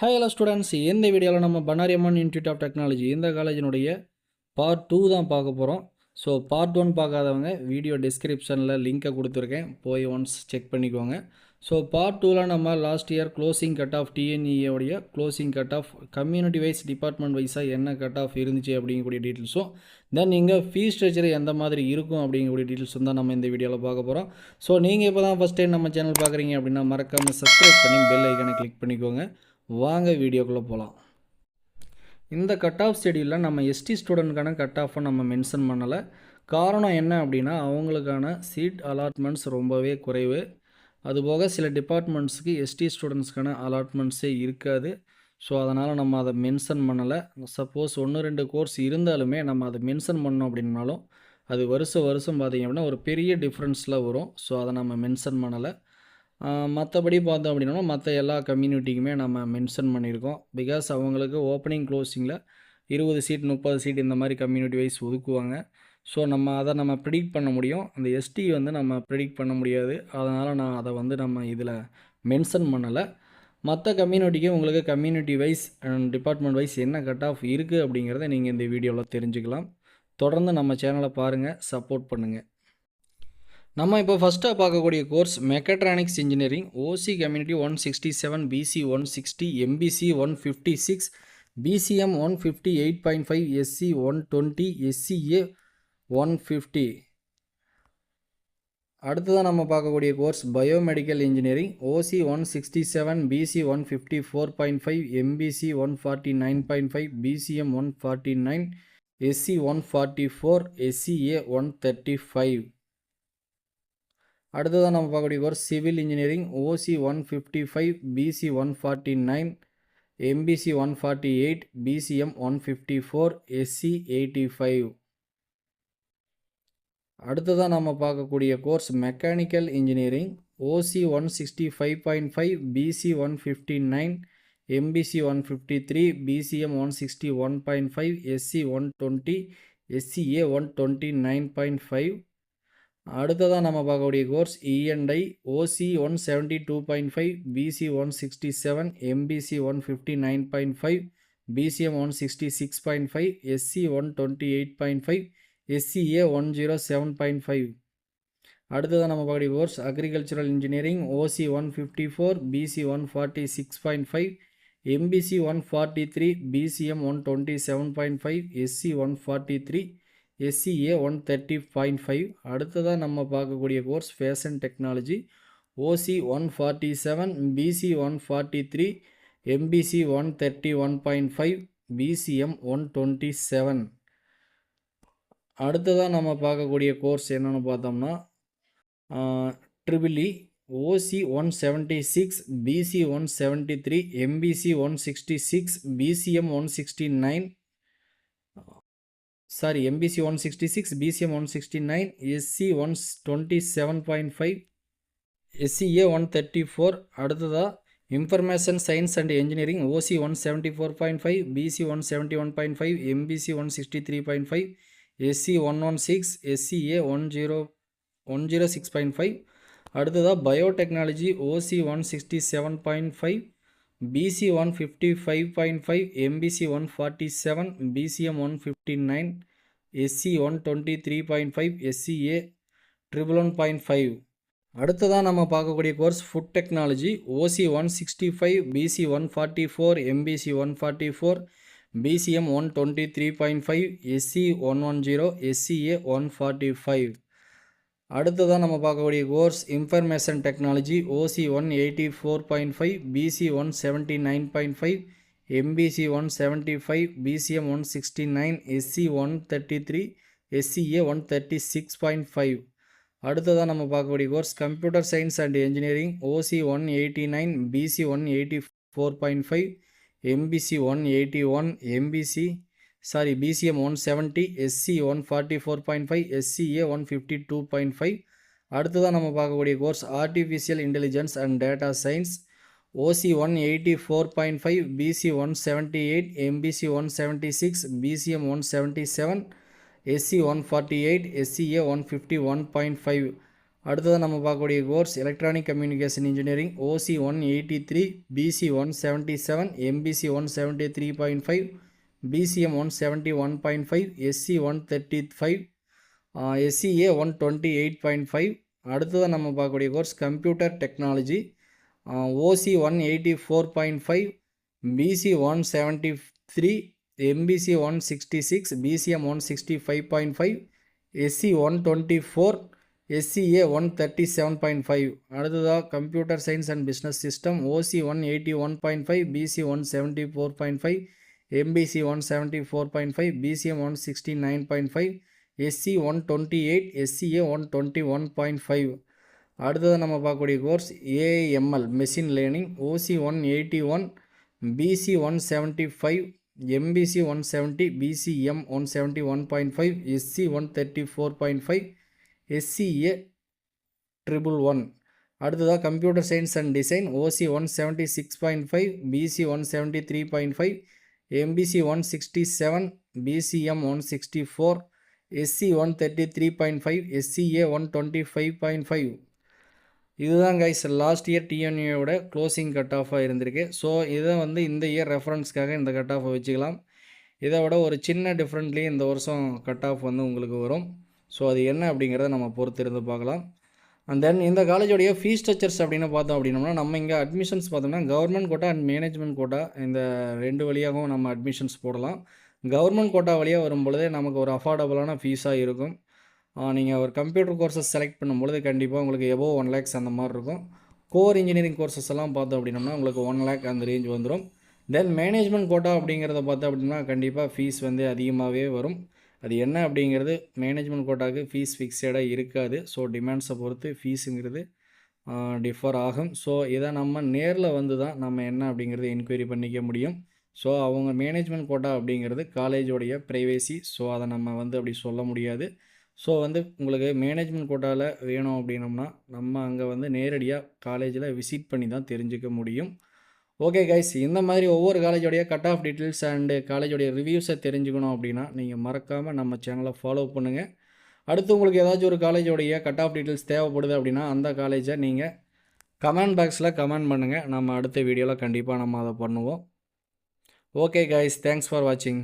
Hi hello students, இந்த வீடியோவில் நம்ம Bannari Amman institute of technology இந்த காலேஜினுடைய பார்ட் 2 தான் பார்க்க போகிறோம். ஸோ பார்ட் 1 பார்க்காதவங்க வீடியோ டிஸ்கிரிப்ஷனில் லிங்க்கை கொடுத்துருக்கேன், போய் ஒன்ஸ் செக் பண்ணிக்கோங்க. ஸோ பார்ட் 2ல் நம்ம last year closing cut off டிஎன்இஏடைய closing cut off community wise department வைஸாக என்ன கட் ஆஃப் இருந்துச்சு அப்படிங்கக்கூடிய டீட்டெயில்ஸும், தென் நீங்கள் ஃபீஸ் ஸ்ட்ரக்சர் எந்த மாதிரி இருக்கும் அப்படிங்கக்கூடிய டீட்டெயில்ஸும் தான் நம்ம இந்த வீடியோவில் பார்க்க போகிறோம். ஸோ நீங்கள் இப்போ தான் ஃபஸ்ட் டைம் நம்ம சேனல் பார்க்குறீங்க அப்படின்னா மறக்காமல் சப்ஸ்கிரைப் பண்ணி பெல் ஐக்கனை கிளிக் பண்ணிக்கோங்க. வாங்க வீடியோக்குள்ளே போகலாம். இந்த கட் ஆஃப் ஷெடியூலில் நம்ம எஸ்டி ஸ்டூடெண்ட்கான கட் ஆஃபை நம்ம மென்ஷன் பண்ணலை. காரணம் என்ன அப்படின்னா அவங்களுக்கான சீட் அலாட்மெண்ட்ஸ் ரொம்பவே குறைவு. அதுபோக சில டிபார்ட்மெண்ட்ஸுக்கு எஸ்டி ஸ்டூடெண்ட்ஸ்க்கான அலாட்மெண்ட்ஸே இருக்காது. ஸோ அதனால் நம்ம அதை மென்ஷன் பண்ணலை. சப்போஸ் 1-2 கோர்ஸ் இருந்தாலுமே நம்ம அதை மென்ஷன் பண்ணோம் அப்படின்னாலும் அது வருஷம் பார்த்திங்க அப்படின்னா ஒரு பெரிய டிஃப்ரென்ஸில் வரும். ஸோ அதை நம்ம மென்ஷன் பண்ணலை. மற்றபடி பார்த்தோம் அப்படின்னா மற்ற எல்லா கம்யூனிட்டிக்குமே நம்ம மென்ஷன் பண்ணியிருக்கோம். பிகாஸ் அவங்களுக்கு ஓப்பனிங் க்ளோசிங்கில் 20 சீட் 30 சீட் இந்த மாதிரி கம்யூனிட்டி வைஸ் ஒதுக்குவாங்க. ஸோ நம்ம ப்ரிடிக்ட் பண்ண முடியும். அந்த எஸ்டி நம்ம ப்ரிடிக்ட் பண்ண முடியாது. அதனால் நான் அதை நம்ம இதில் மென்ஷன் பண்ணலை. மற்ற கம்யூனிட்டிக்கு உங்களுக்கு community wise and department wise என்ன கட் ஆஃப் இருக்குது அப்படிங்கிறத நீங்கள் இந்த வீடியோவில் தெரிஞ்சுக்கலாம். தொடர்ந்து நம்ம சேனலை பாருங்கள், சப்போர்ட் பண்ணுங்கள். நம்ம இப்போ ஃபஸ்ட்டாக பார்க்கக்கூடிய course mechatronics engineering. OC community 167, BC 160, MBC 156, BCM 158.5, SC 120, SCA 150. அடுத்ததான் நம்ம பார்க்கக்கூடிய course biomedical engineering. OC 167, BC 154.5, MBC 149.5, BCM 149, SC 144, SCA 135. அடுத்ததான் நம்ம பார்க்கக்கூடிய course civil engineering. OC 155, BC 149, MBC 148, BCM 154, SC 85. அடுத்ததான் நம்ம பார்க்கக்கூடிய course mechanical engineering. OC 165.5, BC 159, MBC 153, BCM 161.5, SC 120, SCA 129.5. அடுத்ததாக நம்ம பார்க்கக்கூடிய course E and I. OC 172.5, BC 167, MBC 159.5, BCM 166.5, SC 128.5, SCA 107.5. அடுத்ததாக நம்ம பார்க்கக்கூடிய course agricultural engineering. OC 154, BC 146.5, MBC 143, BCM 127.5, SC 143, SCA 130.5. அடுத்ததாக நம்ம பார்க்கக்கூடிய course fashion technology. OC 147, BC 143, MBC 131.5, BCM 127. அடுத்ததாக நம்ம பார்க்கக்கூடிய கோர்ஸ் என்னென்னு பார்த்தோம்னா triple E. OC 176, BC 173, MBC 166, BCM 169, MBC 166, BCM 169, SC 127.5, SCA 134. அடுத்ததாக information science and engineering. OC 174.5, BC 171.5, MBC 163.5, SC 116, SCA 106.5. அடுத்ததாக biotechnology. OC 167.5, BC 155.5, MBC 147, BCM 159, SC 123.5, SCA 111.5. அடுத்ததான் நம்ம பார்க்கக்கூடிய course food technology. OC 165, BC 144, MBC 144, BCM 123.5, SC 110, SCA 145. அடுத்ததான் நம்ம பார்க்கக்கூடிய course information technology. OC 184.5, BC 179.5, MBC 175, BCM 169, SC 133, SCA 136.5. அடுத்ததான் நம்ம பார்க்கக்கூடிய course computer science and engineering. OC 189, BC 184.5, MBC 181, BCM 170, SC 144.5, SCA 152.5. அடுத்ததான் நம்ம பார்க்கக்கூடிய course artificial intelligence and data science. OC 184.5, BC 178, MBC 176, BCM 177, SC 148, SCA 151.5. அடுத்தது நம்ம பார்க்கக்கூடிய course electronic communication engineering OC 183, BC 177, MBC 173.5, BCM 171.5, SC 135, SCA 128.5. அடுத்தது நம்ம பார்க்கக்கூடிய course computer technology OC 184.5, BC 173, MBC 166, BCM 165.5, SC 124, SCA 137.5. அடுத்ததாக computer science and business system OC 181.5, BC 174.5, MBC 174.5, BCM 169.5, SC 128, SCA 121.5. அடுத்தது நம்ம பார்க்கக்கூடிய course AIML machine learning OC 181, BC 175, MBC 170, BCM 171.5, SC 134.5, SCA 111. அடுத்ததாக computer science and design OC 176.5, BC 173.5, MBC 167, BCM 164, SC 133.5, SCA 125.5. இதுதான் guys last year டிஎன்யூவோட closing cut ஆஃபாக இருந்திருக்கு. So இதை வந்து இந்த இயர் ரெஃபரன்ஸ்க்காக இந்த கட் ஆஃபை வச்சுக்கலாம். இதை விட ஒரு சின்ன டிஃப்ரெண்ட்லேயே இந்த வருஷம் கட் ஆஃப் வந்து உங்களுக்கு வரும். ஸோ அது என்ன அப்படிங்கிறத நம்ம பொறுத்து இருந்து பார்க்கலாம். அண்ட் தென் இந்த காலேஜோடைய ஃபீஸ் ஸ்ட்ரக்சர்ஸ் அப்படின்னு பார்த்தோம் அப்படின்னோம்னா நம்ம இங்கே அட்மிஷன்ஸ் பார்த்தோம்னா government quota and management quota இந்த 2 வழியாகவும் நம்ம அட்மிஷன்ஸ் போடலாம். கவர்மெண்ட் கோட்டா வழியாக வரும்பொழுதே நமக்கு ஒரு அஃபோர்டபுளான ஃபீஸாக இருக்கும். நீங்கள் ஒரு கம்ப்யூட்டர் கோர்சஸ் செலக்ட் பண்ணும்பொழுது கண்டிப்பாக உங்களுக்கு எபோவ் 1 lakhs அந்த மாதிரி இருக்கும். கோர் இன்ஜினியரிங் கோர்சஸ் எல்லாம் பார்த்தோம் அப்படின்னோம்னா உங்களுக்கு 1 lakh அந்த ரேஞ்ச் வந்துடும். தென் மேனேஜ்மெண்ட் கோட்டா அப்படிங்கிறத பார்த்தோம் அப்படின்னா கண்டிப்பாக ஃபீஸ் வந்து அதிகமாகவே வரும். அது என்ன அப்படிங்கிறது மேனேஜ்மெண்ட் கோட்டாவுக்கு ஃபீஸ் ஃபிக்ஸடாக இருக்காது. ஸோ டிமாண்ட்ஸை பொறுத்து ஃபீஸுங்கிறது டிஃபர் ஆகும். ஸோ இதை நம்ம நேரில் வந்து தான் நம்ம என்ன அப்படிங்கிறது என்கொயரி பண்ணிக்க முடியும். ஸோ அவங்க மேனேஜ்மெண்ட் கோட்டா அப்படிங்கிறது காலேஜோடைய ப்ரைவேசி. ஸோ அதை நம்ம வந்து அப்படி சொல்ல முடியாது. ஸோ வந்து உங்களுக்கு மேனேஜ்மெண்ட் கோட்டாவில் வேணும் அப்படின்னோம்னா நம்ம அங்கே வந்து நேரடியாக காலேஜில் விசிட் பண்ணி தான் தெரிஞ்சுக்க முடியும். ஓகே கைஸ், இந்த மாதிரி ஒவ்வொரு காலேஜோடைய கட் ஆஃப் டீட்டெயில்ஸ் அண்டு காலேஜோடைய ரிவ்யூஸை தெரிஞ்சுக்கணும் அப்படின்னா நீங்கள் மறக்காமல் நம்ம சேனலை ஃபாலோ பண்ணுங்கள். அடுத்து உங்களுக்கு ஏதாச்சும் ஒரு காலேஜோடைய கட் ஆஃப் டீட்டெயில்ஸ் தேவைப்படுது அப்படின்னா அந்த காலேஜை நீங்கள் கமெண்ட் பாக்ஸில் கமெண்ட் பண்ணுங்கள். நம்ம அடுத்த வீடியோவில் கண்டிப்பாக நம்ம அதை பண்ணுவோம். ஓகே கைஸ், தேங்க்ஸ் ஃபார் வாட்சிங்.